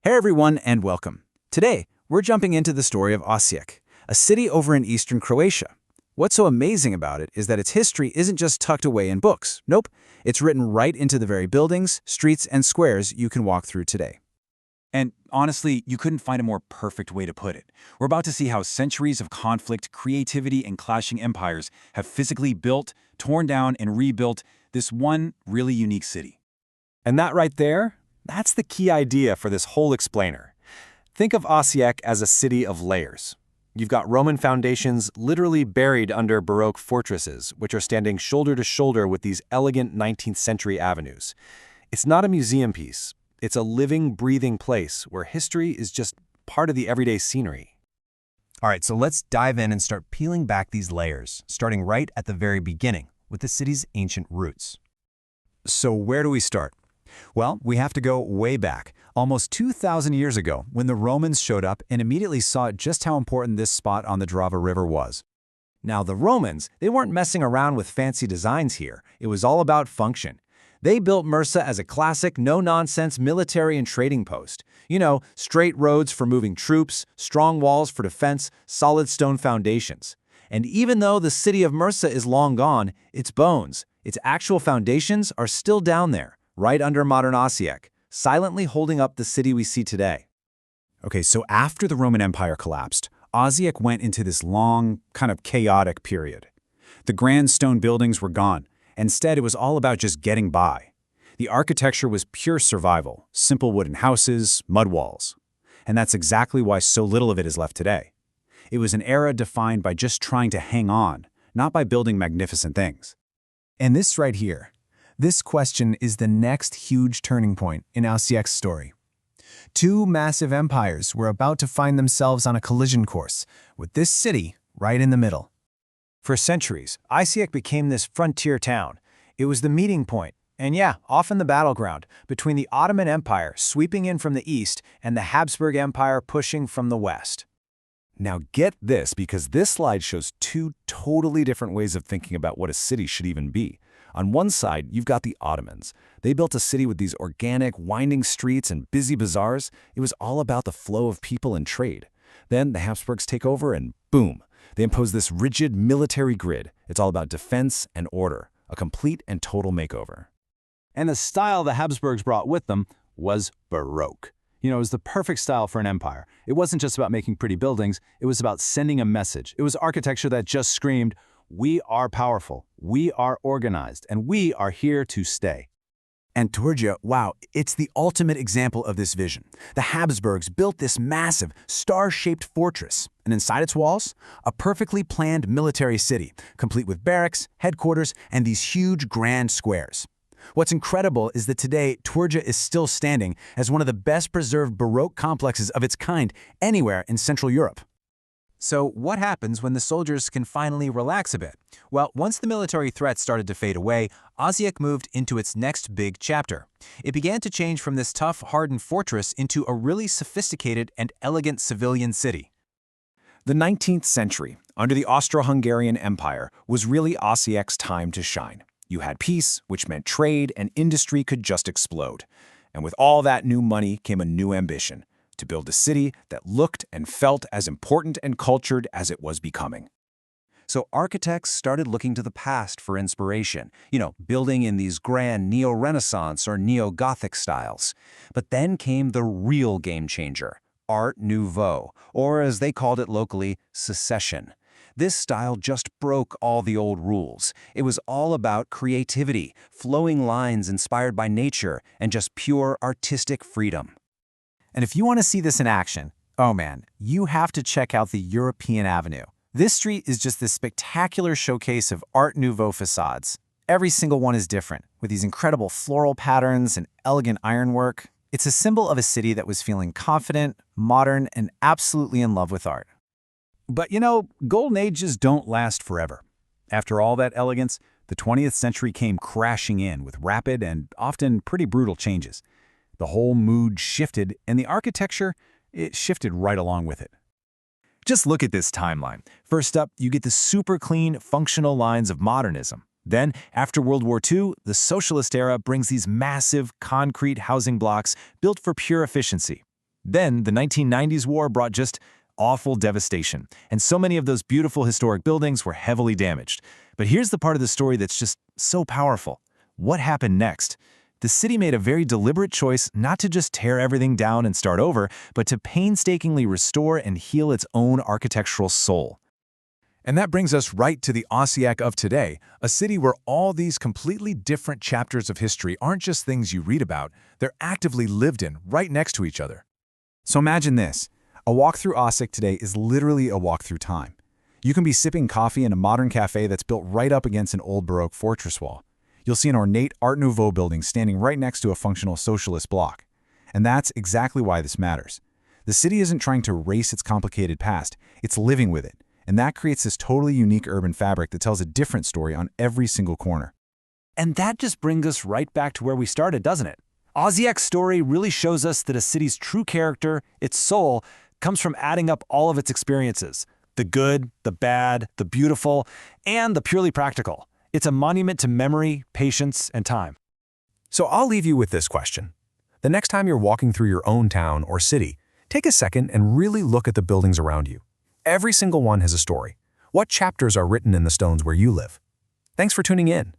Hey everyone, and welcome. Today, we're jumping into the story of Osijek, a city over in eastern Croatia. What's so amazing about it is that its history isn't just tucked away in books. Nope, it's written right into the very buildings, streets, and squares you can walk through today. And honestly, you couldn't find a more perfect way to put it. We're about to see how centuries of conflict, creativity, and clashing empires have physically built, torn down, and rebuilt this one really unique city. And that right there, that's the key idea for this whole explainer. Think of Osijek as a city of layers. You've got Roman foundations literally buried under Baroque fortresses, which are standing shoulder to shoulder with these elegant 19th century avenues. It's not a museum piece. It's a living, breathing place where history is just part of the everyday scenery. All right, so let's dive in and start peeling back these layers, starting right at the very beginning with the city's ancient roots. So where do we start? Well, we have to go way back, almost 2,000 years ago, when the Romans showed up and immediately saw just how important this spot on the Drava River was. Now, the Romans, they weren't messing around with fancy designs here. It was all about function. They built Mursa as a classic, no-nonsense military and trading post. You know, straight roads for moving troops, strong walls for defense, solid stone foundations. And even though the city of Mursa is long gone, its bones, its actual foundations are still down there, right under modern Osijek, silently holding up the city we see today. Okay, so after the Roman Empire collapsed, Osijek went into this long, kind of chaotic period. The grand stone buildings were gone. Instead, it was all about just getting by. The architecture was pure survival, simple wooden houses, mud walls. And that's exactly why so little of it is left today. It was an era defined by just trying to hang on, not by building magnificent things. And this right here, this question is the next huge turning point in Osijek's story. Two massive empires were about to find themselves on a collision course, with this city right in the middle. For centuries, Osijek became this frontier town. It was the meeting point, and yeah, often the battleground, between the Ottoman Empire sweeping in from the east and the Habsburg Empire pushing from the west. Now get this, because this slide shows two totally different ways of thinking about what a city should even be. On one side, you've got the Ottomans. They built a city with these organic, winding streets and busy bazaars. It was all about the flow of people and trade. Then the Habsburgs take over and boom, they impose this rigid military grid. It's all about defense and order, a complete and total makeover. And the style the Habsburgs brought with them was Baroque. You know, it was the perfect style for an empire. It wasn't just about making pretty buildings, it was about sending a message. It was architecture that just screamed, "We are powerful, we are organized, and we are here to stay." And Georgia, wow, it's the ultimate example of this vision. The Habsburgs built this massive, star-shaped fortress, and inside its walls, a perfectly planned military city, complete with barracks, headquarters, and these huge grand squares. What's incredible is that today, Georgia is still standing as one of the best-preserved Baroque complexes of its kind anywhere in Central Europe. So what happens when the soldiers can finally relax a bit? Well, once the military threat started to fade away, Osijek moved into its next big chapter. It began to change from this tough, hardened fortress into a really sophisticated and elegant civilian city. The 19th century, under the Austro-Hungarian Empire, was really Osijek's time to shine. You had peace, which meant trade and industry could just explode. And with all that new money came a new ambition: to build a city that looked and felt as important and cultured as it was becoming. So architects started looking to the past for inspiration, building in these grand neo-Renaissance or neo-Gothic styles. But then came the real game changer, Art Nouveau, or as they called it locally, secession. This style just broke all the old rules. It was all about creativity, flowing lines inspired by nature, and just pure artistic freedom. And if you want to see this in action, oh man, you have to check out the European Avenue. This street is just this spectacular showcase of Art Nouveau facades. Every single one is different, with these incredible floral patterns and elegant ironwork. It's a symbol of a city that was feeling confident, modern, and absolutely in love with art. But golden ages don't last forever. After all that elegance, the 20th century came crashing in with rapid and often pretty brutal changes. The whole mood shifted, and the architecture, it shifted right along with it. Just look at this timeline. First up, you get the super clean, functional lines of modernism. Then, after World War II, the socialist era brings these massive, concrete housing blocks built for pure efficiency. Then the 1990s war brought just awful devastation, and so many of those beautiful historic buildings were heavily damaged. But here's the part of the story that's just so powerful. What happened next? The city made a very deliberate choice not to just tear everything down and start over, but to painstakingly restore and heal its own architectural soul. And that brings us right to the Osijek of today, a city where all these completely different chapters of history aren't just things you read about, they're actively lived in, right next to each other. So imagine this. A walk through Osijek today is literally a walk through time. You can be sipping coffee in a modern cafe that's built right up against an old Baroque fortress wall. You'll see an ornate Art Nouveau building standing right next to a functional socialist block. And that's exactly why this matters. The city isn't trying to erase its complicated past, it's living with it. And that creates this totally unique urban fabric that tells a different story on every single corner. And that just brings us right back to where we started, doesn't it? Osijek's story really shows us that a city's true character, its soul, comes from adding up all of its experiences. The good, the bad, the beautiful, and the purely practical. It's a monument to memory, patience, and time. So I'll leave you with this question. The next time you're walking through your own town or city, take a second and really look at the buildings around you. Every single one has a story. What chapters are written in the stones where you live? Thanks for tuning in.